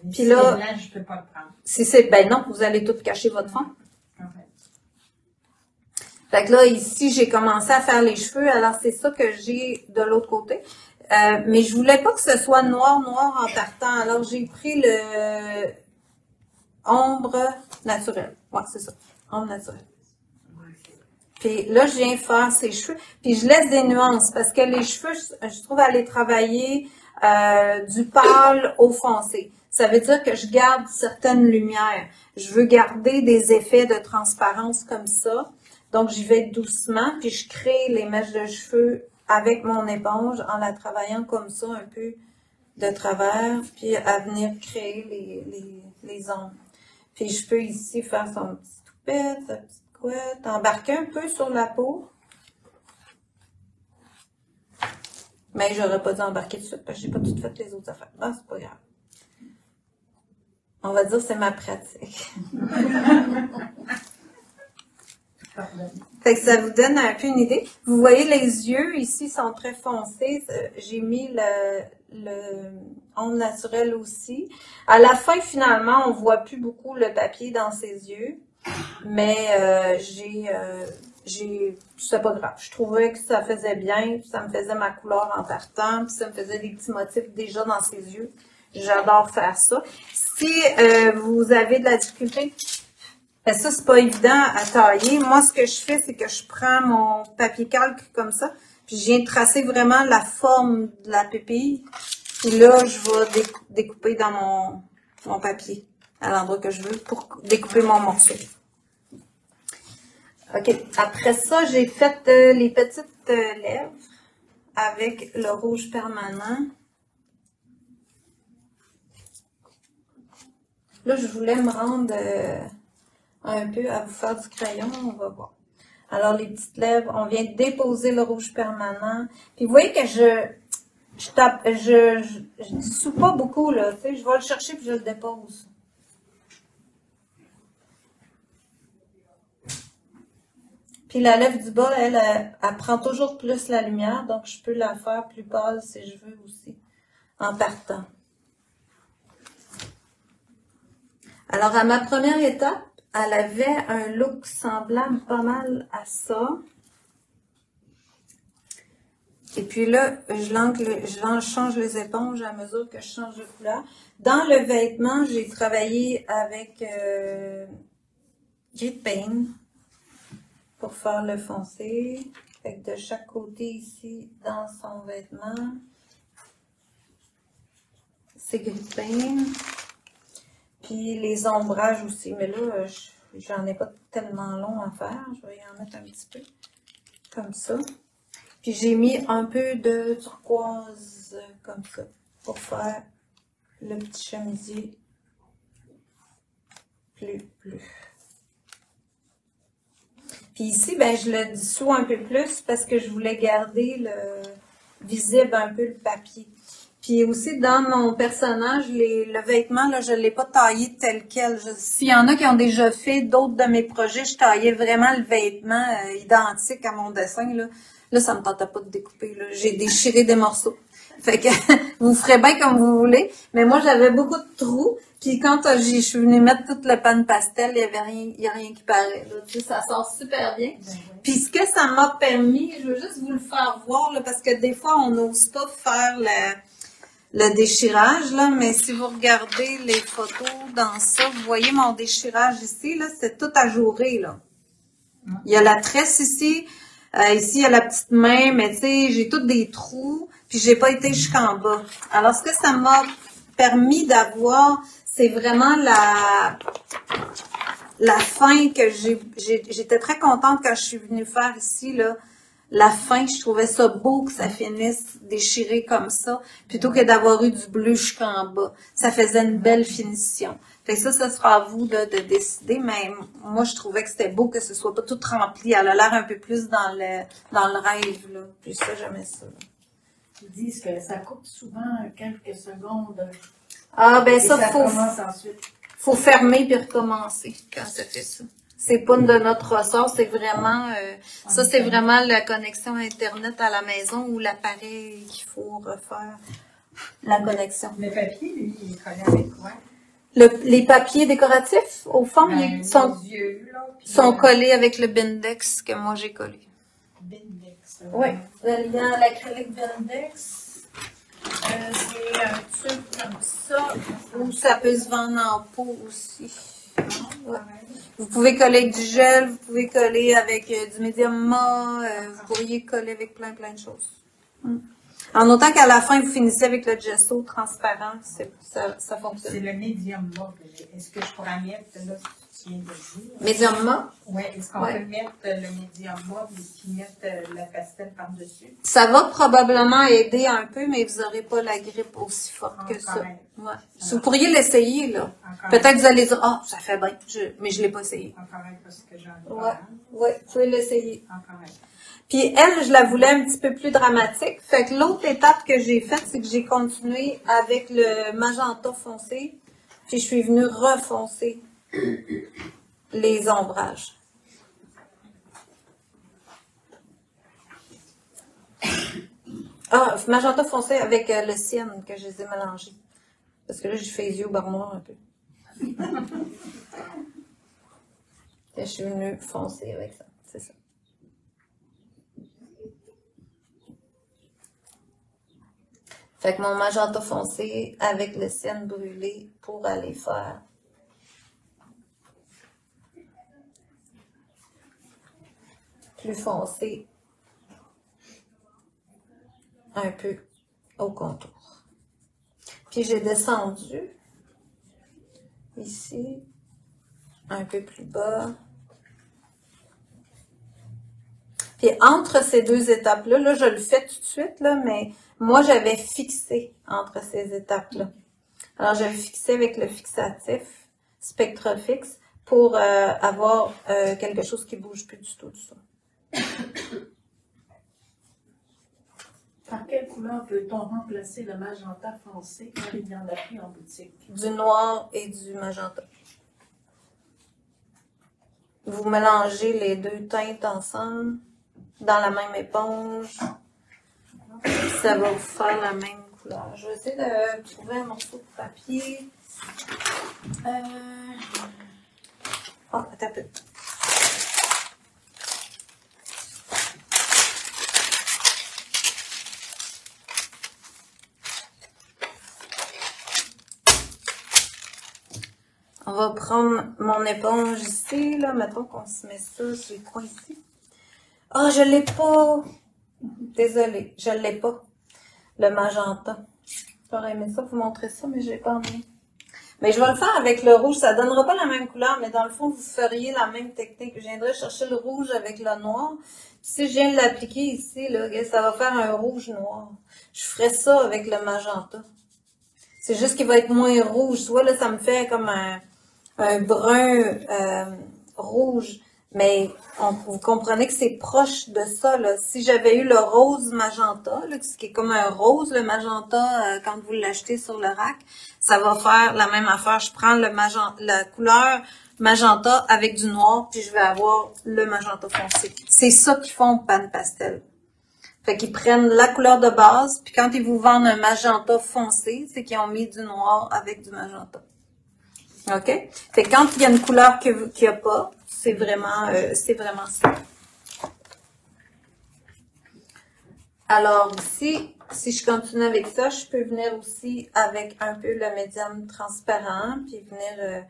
mais Puis si là- c'est blanc, je peux pas le prendre. Si c'est. Ben non, vous allez tout cacher votre fond. En fait. Fait que là, ici, j'ai commencé à faire les cheveux. Alors, c'est ça que j'ai de l'autre côté. Mais je voulais pas que ce soit noir en partant. Alors, j'ai pris le ombre naturelle. Ouais, c'est ça. Ombre naturelle. Puis là, je viens faire ses cheveux. Puis je laisse des nuances parce que les cheveux, je trouve aller travailler du pâle au foncé. Ça veut dire que je garde certaines lumières. Je veux garder des effets de transparence comme ça. Donc, j'y vais doucement, puis je crée les mèches de cheveux avec mon éponge en la travaillant comme ça, un peu de travers, puis à venir créer les ombres. Puis je peux ici faire son petit toupette, sa petite couette, embarquer un peu sur la peau. Mais j'aurais pas dû embarquer tout de suite, parce que j'ai pas tout fait les autres affaires. Ah, c'est pas grave. On va dire que c'est ma pratique. Fait que ça vous donne un peu une idée. Vous voyez, les yeux ici sont très foncés. J'ai mis le ombre naturel aussi. À la fin, finalement, on voit plus beaucoup le papier dans ses yeux. Mais c'est pas grave. Je trouvais que ça faisait bien. Ça me faisait ma couleur en partant. Puis ça me faisait des petits motifs déjà dans ses yeux. J'adore faire ça. Si vous avez de la difficulté, ben ça, c'est pas évident à tailler. Moi, ce que je fais, c'est que je prends mon papier calque comme ça, puis je viens tracer vraiment la forme de la pupille. Puis là, je vais découper dans mon papier à l'endroit que je veux pour découper mon morceau. OK. Après ça, j'ai fait les petites lèvres avec le rouge permanent. Là, je voulais me rendre un peu à vous faire du crayon, on va voir. Alors, les petites lèvres, on vient déposer le rouge permanent. Puis, vous voyez que je dissout pas beaucoup, là. Tu sais, je vais le chercher puis je le dépose. Puis, la lèvre du bas, elle prend toujours plus la lumière, donc je peux la faire plus pâle si je veux aussi, en partant. Alors, à ma première étape, elle avait un look semblable pas mal à ça. Et puis là, je change les éponges à mesure que je change de couleur. Dans le vêtement, j'ai travaillé avec Grit Paint pour faire le foncé. Fait que de chaque côté ici, dans son vêtement, c'est Grit Paint. Puis les ombrages aussi, mais là, j'en ai pas tellement long à faire. Je vais y en mettre un petit peu, comme ça. Puis j'ai mis un peu de turquoise, comme ça, pour faire le petit chemisier plus. Puis ici, ben je le dissous un peu plus parce que je voulais garder visible un peu le papier. Puis aussi, dans mon personnage, le vêtement, là, je ne l'ai pas taillé tel quel. S'il y en a qui ont déjà fait d'autres de mes projets, je taillais vraiment le vêtement identique à mon dessin. Là, ça me tentait pas de découper. Là. J'ai déchiré des morceaux. Fait que vous ferez bien comme vous voulez. Mais moi, j'avais beaucoup de trous. Puis quand je suis venue mettre tout le pan pastel, il y a rien qui paraît. Là. Tu sais, ça sort super bien. Puis ce que ça m'a permis, je veux juste vous le faire voir, là, parce que des fois, on n'ose pas faire le déchirage, là, mais si vous regardez les photos dans ça, vous voyez mon déchirage ici, là, c'est tout ajouré, là. Il y a la tresse ici, ici il y a la petite main, mais tu sais, j'ai tous des trous, puis j'ai pas été jusqu'en bas. Alors, ce que ça m'a permis d'avoir, c'est vraiment la fin que j'étais très contente quand je suis venue faire ici, là. La fin, je trouvais ça beau que ça finisse déchiré comme ça, plutôt que d'avoir eu du bleu jusqu'en bas. Ça faisait une belle finition. Fait que ça sera à vous de décider, mais moi, je trouvais que c'était beau que ce soit pas tout rempli. Elle a l'air un peu plus dans le rêve, là. Puis ça, j'aimais ça. Ils disent que ça coupe souvent quelques secondes. Ah, ben Et ça, commence ensuite. faut fermer puis recommencer quand ça fait ça. C'est pas de notre ressort, c'est vraiment, ça c'est vraiment la connexion Internet à la maison ou l'appareil qu'il faut refaire la connexion. Le papier, lui, il est collé avec quoi? Les papiers décoratifs, au fond, ils sont collés avec le Bindex que moi j'ai collé. Bindex. Oui, le lien à l'acrylique Bindex, c'est un truc comme ça, ou ça peut se vendre en pot aussi. Ouais. Vous pouvez coller avec du gel, vous pouvez coller avec du médium mat, vous pourriez coller avec plein de choses. En autant qu'à la fin, vous finissez avec le gesso transparent, ça fonctionne. C'est le médium mat. Est-ce que je pourrais mettre, là, ce que tu viens de dire? Médium mat? Oui, est-ce qu'on peut mettre le médium mat et puis mettre la pastel par-dessus? Ça va probablement aider un peu, mais vous n'aurez pas la grippe aussi forte que ça. Ouais. Vous pourriez l'essayer, là. Peut-être que vous allez dire, ça fait bien, mais je ne l'ai pas essayé. Encore même, parce que j'en ai pas. Oui, vous pouvez l'essayer. Encore même. Puis elle, je la voulais un petit peu plus dramatique. Fait que l'autre étape que j'ai faite, c'est que j'ai continué avec le magenta foncé. Puis je suis venue refoncer les ombrages. Magenta foncé avec le ciel que je les ai mélangés. Parce que là, j'ai fait les yeux au beurre noir un peu. Et je suis venue foncer avec ça. C'est ça. Fait que mon magenta foncé avec le ciel brûlé pour aller faire plus foncé un peu au contour. Puis j'ai descendu ici un peu plus bas. Puis entre ces deux étapes-là, là, je le fais tout de suite, là, mais moi, j'avais fixé entre ces étapes-là. Alors, j'avais fixé avec le fixatif Spectrafix pour avoir quelque chose qui bouge plus du tout. Par quelle couleur peut-on remplacer le magenta foncé quand il y en a plus en boutique? Du noir et du magenta. Vous mélangez les deux teintes ensemble dans la même éponge. Ça va vous faire la même couleur. Je vais essayer de trouver un morceau de papier. Attends un peu. On va prendre mon éponge ici, là. Mettons qu'on se met ça sur le coin ici. Je l'ai pas. Désolée, je l'ai pas. Le magenta. J'aurais aimé ça, vous montrer ça, mais je l'ai pas emmené. Mais je vais le faire avec le rouge. Ça donnera pas la même couleur, mais dans le fond, vous feriez la même technique. Je viendrai chercher le rouge avec le noir. Puis si je viens de l'appliquer ici, là, ça va faire un rouge noir. Je ferai ça avec le magenta. C'est juste qu'il va être moins rouge. Tu vois, là, ça me fait comme un brun rouge. Mais vous comprenez que c'est proche de ça, là. Si j'avais eu le rose magenta, là, ce qui est comme un rose, le magenta, quand vous l'achetez sur le rack, ça va faire la même affaire. Je prends la couleur magenta avec du noir, puis je vais avoir le magenta foncé. C'est ça qu'ils font Pan Pastel. Fait qu'ils prennent la couleur de base, puis quand ils vous vendent un magenta foncé, c'est qu'ils ont mis du noir avec du magenta. OK? Fait que quand il y a une couleur qu'il n'y a pas, c'est vraiment ça. Alors ici, si je continue avec ça, je peux venir aussi avec un peu le médium transparent, puis venir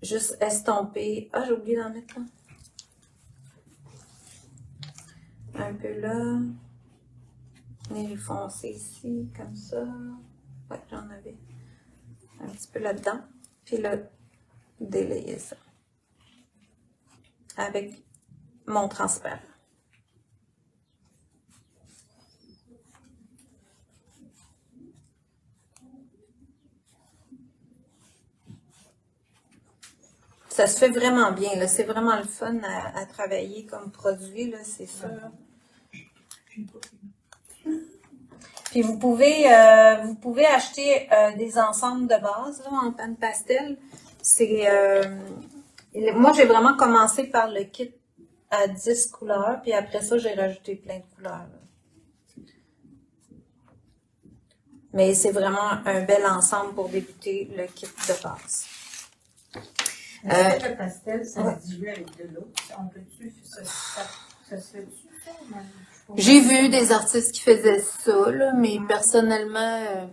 juste estomper. J'ai oublié d'en mettre là. Un peu là. Venir foncer ici, comme ça. Ouais, j'en avais. un petit peu là-dedans, puis là, délayer ça avec mon transparent. Ça se fait vraiment bien, là. C'est vraiment le fun à travailler comme produit, là, c'est sûr. Puis vous pouvez acheter des ensembles de base là, en pâte pastel. Moi, j'ai vraiment commencé par le kit à 10 couleurs, puis après ça, j'ai rajouté plein de couleurs. Là. Mais c'est vraiment un bel ensemble pour débuter le kit de base. Le pastel, ça se dilue avec de l'eau. On peut-tu, ça se fait-tu, ça? J'ai vu des artistes qui faisaient ça, là, mais personnellement,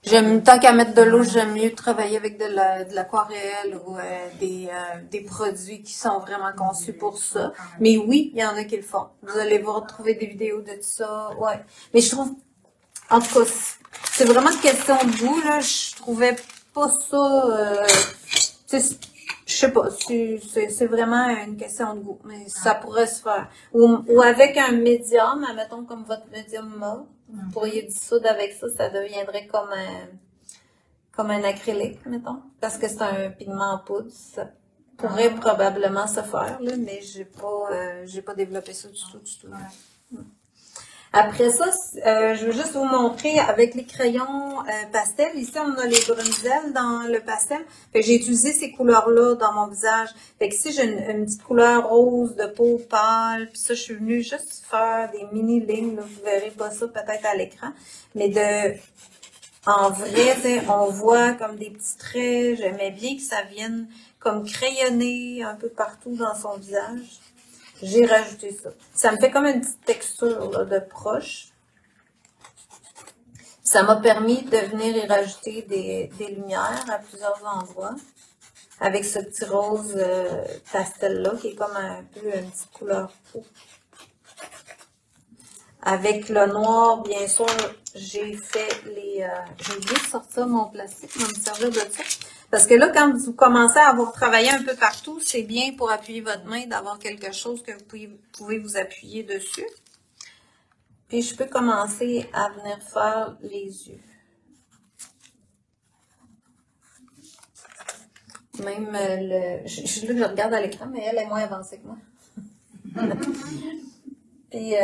tant qu'à mettre de l'eau, j'aime mieux travailler avec de l'aquarelle ou des produits qui sont vraiment conçus pour ça. Mais oui, il y en a qui le font. Vous allez vous retrouver des vidéos de tout ça, ouais. Mais je trouve, en tout cas, c'est vraiment une question de goût, là. Je trouvais pas ça, je sais pas, c'est vraiment une question de goût, mais ça pourrait se faire. Ou avec un médium, admettons comme votre médium mauve, vous pourriez dissoudre avec ça, ça deviendrait comme un acrylique, mettons. Parce que c'est un pigment en poudre, ça pourrait probablement se faire, là, mais j'ai pas développé ça du tout. Après ça, je veux juste vous montrer avec les crayons pastel. Ici, on a les brunzelles dans le pastel. Fait que j'ai utilisé ces couleurs-là dans mon visage. Fait que ici, j'ai une petite couleur rose de peau pâle. Puis ça, je suis venue juste faire des mini-lignes. Là. Vous verrez pas ça peut-être à l'écran. Mais en vrai, on voit comme des petits traits. J'aimais bien que ça vienne comme crayonner un peu partout dans son visage. J'ai rajouté ça. Ça me fait comme une petite texture là, de proche. Ça m'a permis de venir y rajouter des lumières à plusieurs endroits. Avec ce petit rose pastel-là, qui est comme un peu une petite couleur peau. Avec le noir, bien sûr, j'ai fait j'ai oublié de sortir mon plastique, je vais me servir de ça. Parce que là, quand vous commencez à avoir travaillé un peu partout, c'est bien pour appuyer votre main d'avoir quelque chose que vous pouvez vous appuyer dessus. Puis, je peux commencer à venir faire les yeux. Même je regarde à l'écran, mais elle est moins avancée que moi. Puis,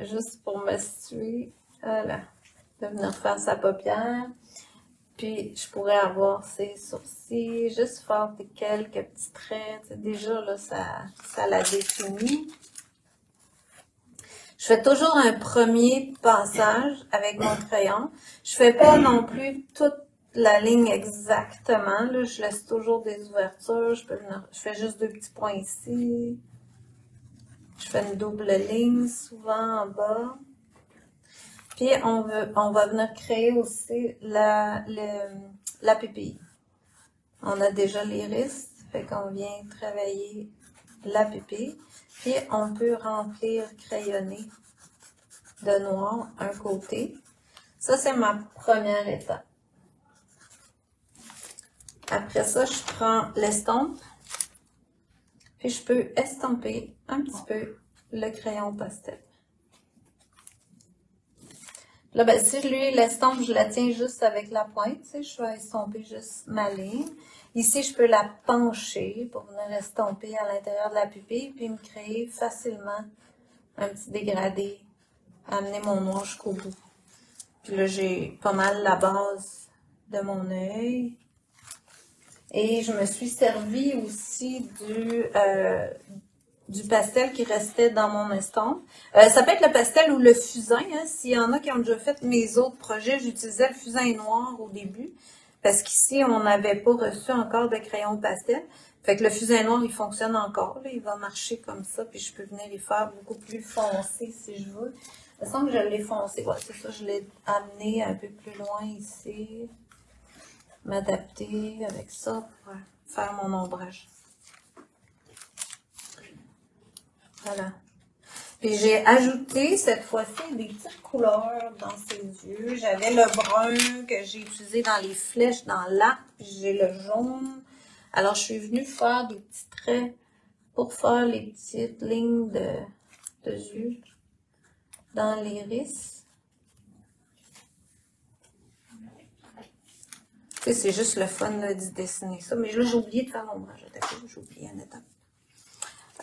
juste pour me situer, voilà, de venir faire sa paupière. Puis, je pourrais avoir ses sourcils, juste faire quelques petits traits. Déjà, là, ça la définit. Je fais toujours un premier passage avec mon crayon. Je fais pas non plus toute la ligne exactement. Là, je laisse toujours des ouvertures. Je fais juste 2 petits points ici. Je fais une double ligne souvent en bas. Puis, on va venir créer aussi la pupille. On a déjà l'iris, fait qu'on vient travailler la pupille. Puis, on peut remplir, crayonner de noir un côté. Ça, c'est ma première étape. Après ça, je prends l'estompe. Puis, je peux estomper un petit peu le crayon pastel. Là, ben, si l'estompe, je la tiens juste avec la pointe, tu sais, je vais estomper juste ma ligne. Ici, je peux la pencher pour venir estomper à l'intérieur de la pupille, puis me créer facilement un petit dégradé, amener mon noir jusqu'au bout. Puis là, j'ai pas mal la base de mon œil. Et je me suis servi aussi du pastel qui restait dans mon estompe. Ça peut être le pastel ou le fusain. Hein. S'il y en a qui ont déjà fait mes autres projets, j'utilisais le fusain noir au début. Parce qu'ici, on n'avait pas reçu encore de crayon pastel. Fait que le fusain noir, il fonctionne encore. Là. Il va marcher comme ça. Puis je peux venir y faire beaucoup plus foncé si je veux. De toute façon, je l'ai foncé. Ouais, c'est ça, je l'ai amené un peu plus loin ici. M'adapter avec ça pour faire mon ombrage. Voilà. Puis j'ai ajouté cette fois-ci des petites couleurs dans ses yeux. J'avais le brun que j'ai utilisé dans les flèches dans l'arc, puis j'ai le jaune. Alors je suis venue faire des petits traits pour faire les petites lignes de yeux dans l'iris. Tu sais, c'est juste le fun là, d'y dessiner ça. Mais là, j'ai oublié de faire l'ombrage. J'ai oublié une étape.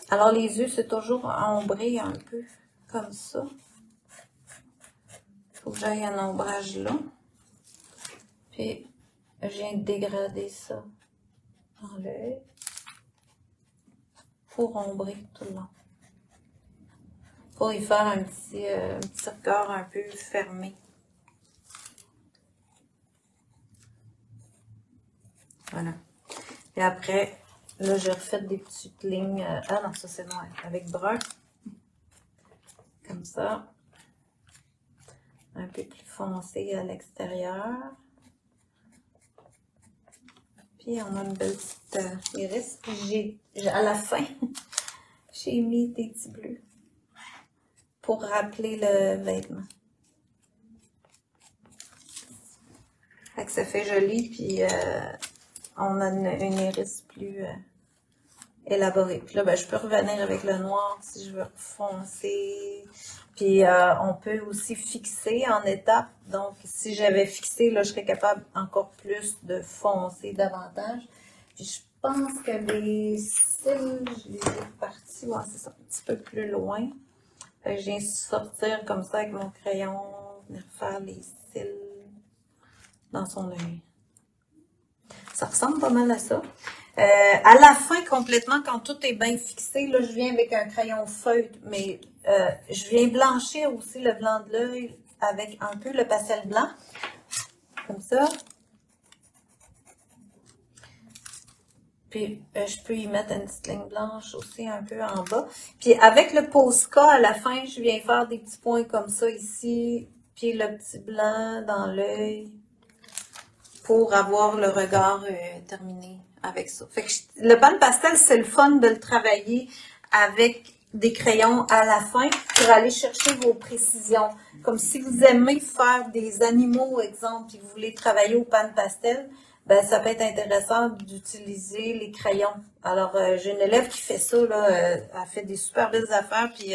Alors, les yeux, c'est toujours ombré un peu comme ça. Faut que j'aille un ombrage là. Puis, je viens de dégrader ça dans l'œil. Pour ombrer tout le long. Pour y faire un petit regard un peu fermé. Voilà. Et après, là, j'ai refait des petites lignes. Ah non, ça c'est noir. Avec brun. Comme ça. Un peu plus foncé à l'extérieur. Puis on a une belle petite iris. Puis à la fin, j'ai mis des petits bleus. Pour rappeler le vêtement. Fait que ça fait joli, puis on a une iris plus élaborée. Puis là, ben, je peux revenir avec le noir si je veux foncer. Puis on peut aussi fixer en étapes. Donc, si j'avais fixé, là, je serais capable encore plus de foncer davantage. Puis je pense que les cils, je les ai partis, ouais, c'est ça, un petit peu plus loin. Fait que je viens sortir comme ça avec mon crayon, venir faire les cils dans son œil. Ça ressemble pas mal à ça. À la fin, complètement, quand tout est bien fixé, là, je viens avec un crayon feutre, mais je viens blanchir aussi le blanc de l'œil avec un peu le pastel blanc, comme ça. Puis, je peux y mettre une petite ligne blanche aussi un peu en bas. Puis, avec le Posca, à la fin, je viens faire des petits points comme ça ici. Puis, le petit blanc dans l'œil pour avoir le regard terminé avec ça. Fait que le pan de pastel, c'est le fun de le travailler avec des crayons à la fin pour aller chercher vos précisions. Comme si vous aimez faire des animaux, exemple, puis vous voulez travailler au pan de pastel, ben ça peut être intéressant d'utiliser les crayons. Alors, j'ai une élève qui fait ça, là, elle fait des super belles affaires, puis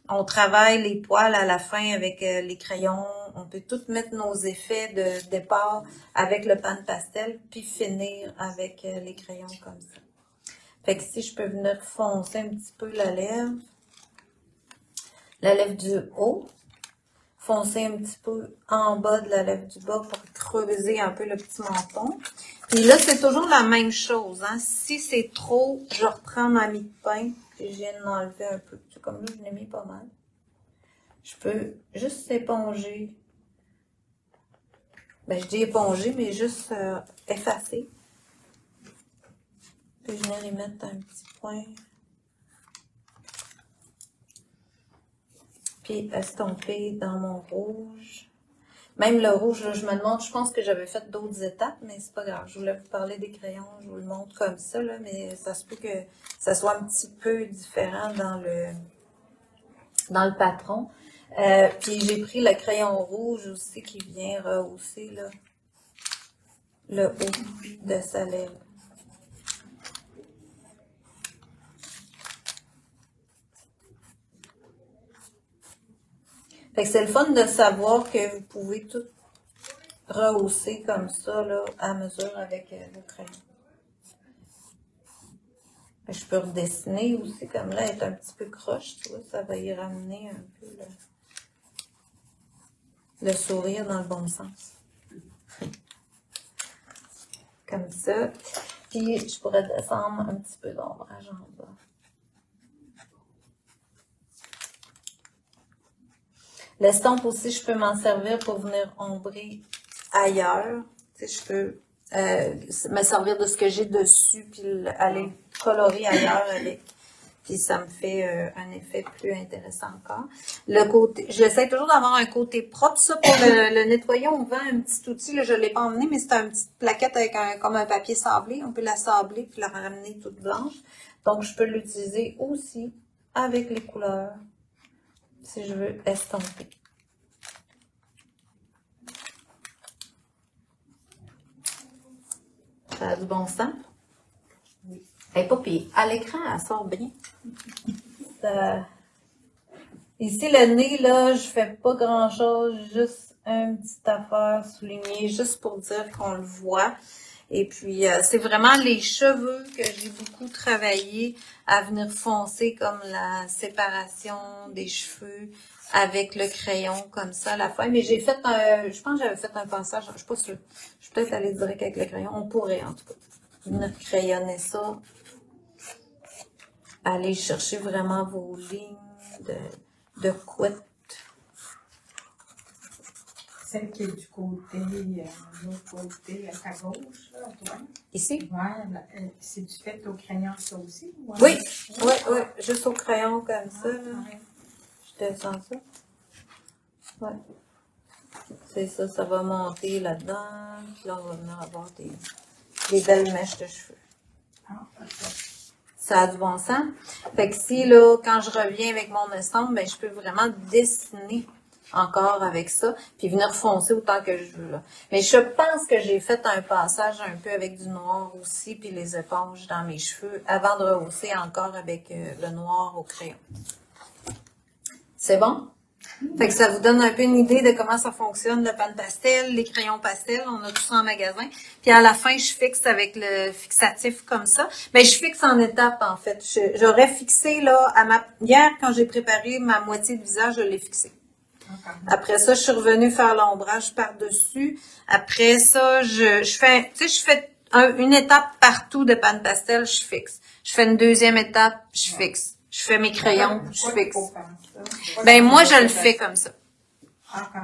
on travaille les poils à la fin avec les crayons. On peut tout mettre nos effets de départ avec le pan de pastel, puis finir avec les crayons comme ça. Fait que si je peux venir foncer un petit peu la lèvre du haut, foncer un petit peu en bas de la lèvre du bas pour creuser un peu le petit menton. Puis là, c'est toujours la même chose. Hein? Si c'est trop, je reprends ma mie de pain, puis je viens d'enlever un peu. Comme là, je l'ai mis pas mal. Je peux juste éponger. Ben, je dis éponger, mais juste effacer. Puis je viens y mettre un petit point. Puis estomper dans mon rouge. Même le rouge, là, je me demande, je pense que j'avais fait d'autres étapes, mais c'est pas grave. Je voulais vous parler des crayons, je vous le montre comme ça, là, mais ça se peut que ça soit un petit peu différent dans le patron. Puis j'ai pris le crayon rouge aussi qui vient rehausser là, le haut de sa lèvre. Fait que c'est le fun de savoir que vous pouvez tout rehausser comme ça là, à mesure avec vos crayons. Je peux redessiner aussi, comme là, elle est un petit peu croche, tu vois, ça va y ramener un peu le sourire dans le bon sens. Comme ça. Puis, je pourrais descendre un petit peu d'ombrage en bas. L'estompe aussi, je peux m'en servir pour venir ombrer ailleurs. Tu sais, je peux me servir de ce que j'ai dessus, puis aller colorer ailleurs avec. Puis ça me fait un effet plus intéressant encore. Le côté, j'essaie toujours d'avoir un côté propre. Ça, pour le nettoyer, on vend un petit outil. Là, je ne l'ai pas emmené, mais c'est une petite plaquette avec comme un papier sablé. On peut la sabler puis la ramener toute blanche. Donc, je peux l'utiliser aussi avec les couleurs si je veux estomper. Ça a du bon sens? Oui. Elle n'est pas pire. À l'écran, elle sort bien. Ça... Ici, le nez, là, je fais pas grand-chose, juste une petite affaire soulignée, juste pour dire qu'on le voit. Et puis, c'est vraiment les cheveux que j'ai beaucoup travaillé à venir foncer, comme la séparation des cheveux avec le crayon, comme ça, à la fin. Mais j'ai fait je pense que j'avais fait un passage, je suis pas sûre. Je suis peut-être allée direct avec le crayon. On pourrait, en tout cas, venir crayonner ça. Aller chercher vraiment vos lignes de couette. Celle qui est du côté, l'autre côté, à ta gauche, là, toi. Ici? Ouais, c'est du fait au crayon, ça aussi? Ouais. Oui, oui, juste au crayon comme ça. Là. Je descends ça. Ouais. C'est ça, ça va monter là-dedans. Puis là, on va venir avoir des belles mèches de cheveux. Ça a du bon sens. Fait que si, là, quand je reviens avec mon estompe, ben, je peux vraiment dessiner encore avec ça, puis venir foncer autant que je veux, là. Mais je pense que j'ai fait un passage un peu avec du noir aussi, puis les éponges dans mes cheveux, avant de rehausser encore avec le noir au crayon. C'est bon? Fait que ça vous donne un peu une idée de comment ça fonctionne, le pan pastel, les crayons pastel, on a tout ça en magasin. Puis à la fin, je fixe avec le fixatif comme ça. Mais je fixe en étapes, en fait. J'aurais fixé, là, hier, quand j'ai préparé ma moitié de visage, je l'ai fixé. Après ça, je suis revenue faire l'ombrage par-dessus. Après ça, je fais une étape partout de pan pastel, je fixe. Je fais une deuxième étape, je fixe. Je fais mes crayons, je fixe. Ben, moi, je le fais comme ça.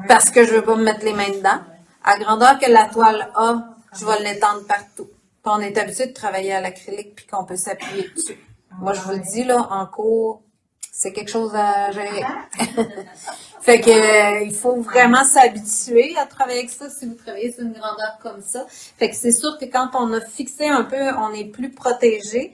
Parce que je veux pas me mettre les mains dedans. À grandeur que la toile a, je vais l'étendre partout. Puis on est habitué de travailler à l'acrylique puis qu'on peut s'appuyer dessus. Moi, je vous le dis, là, en cours, c'est quelque chose à gérer. Fait que il faut vraiment s'habituer à travailler avec ça si vous travaillez sur une grandeur comme ça. Fait que c'est sûr que quand on a fixé un peu, on est plus protégé.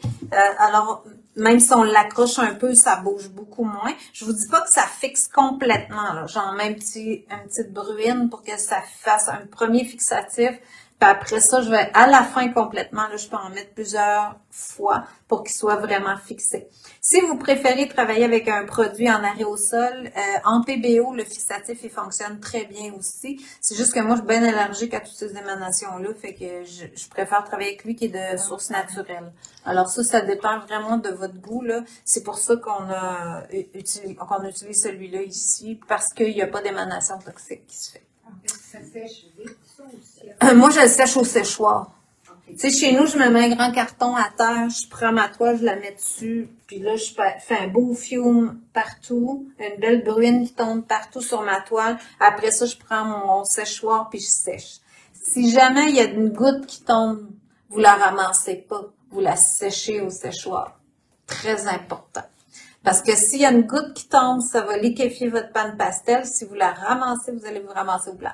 Alors, même si on l'accroche un peu, ça bouge beaucoup moins. Je vous dis pas que ça fixe complètement, là. J'en mets une petite bruine pour que ça fasse un premier fixatif. Puis après ça, je vais à la fin complètement, là, je peux en mettre plusieurs fois pour qu'il soit vraiment fixé. Si vous préférez travailler avec un produit en aérosol, en PBO, le fixatif, il fonctionne très bien aussi. C'est juste que moi, je suis bien allergique à toutes ces émanations-là, fait que je préfère travailler avec lui qui est de source naturelle. Alors ça dépend vraiment de votre goût, là. C'est pour ça qu'on utilise celui-là ici, parce qu'il n'y a pas d'émanation toxique qui se fait. Ça sèche vite, ça aussi. Moi, je le sèche au séchoir. Tu sais, chez nous, je me mets un grand carton à terre, je prends ma toile, je la mets dessus, puis là, je fais un beau fiume partout, une belle bruine qui tombe partout sur ma toile. Après ça, je prends mon séchoir, puis je sèche. Si jamais il y a une goutte qui tombe, vous la ramassez pas, vous la séchez au séchoir. Très important. Parce que s'il y a une goutte qui tombe, ça va liquéfier votre pan pastel. Si vous la ramassez, vous allez vous ramasser au blanc.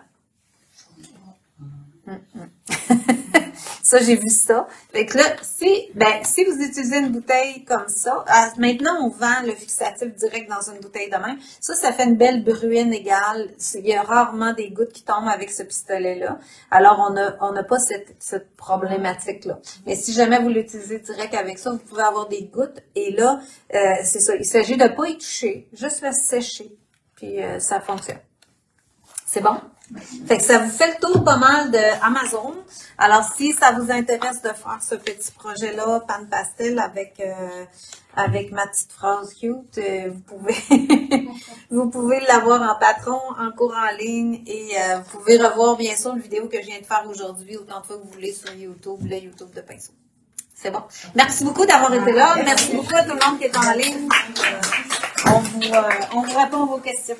Ça, j'ai vu ça. Fait que là, si vous utilisez une bouteille comme ça, maintenant, on vend le fixatif direct dans une bouteille de même. Ça fait une belle bruine égale. Il y a rarement des gouttes qui tombent avec ce pistolet-là. Alors, on n'a pas cette problématique-là. Mais si jamais vous l'utilisez direct avec ça, vous pouvez avoir des gouttes. Et là, c'est ça. Il s'agit de ne pas y toucher, juste le sécher. Puis, ça fonctionne. C'est bon? Fait que ça vous fait le tour pas mal de Amazon. Alors, si ça vous intéresse de faire ce petit projet-là, pan pastel avec ma petite phrase cute, vous pouvez l'avoir en patron, en cours en ligne, et vous pouvez revoir bien sûr la vidéo que je viens de faire aujourd'hui, autant de fois que vous voulez sur YouTube, le YouTube de Pinceau. C'est bon. Merci beaucoup d'avoir été là. Merci beaucoup à tout le monde qui est en ligne. On vous répond à vos questions.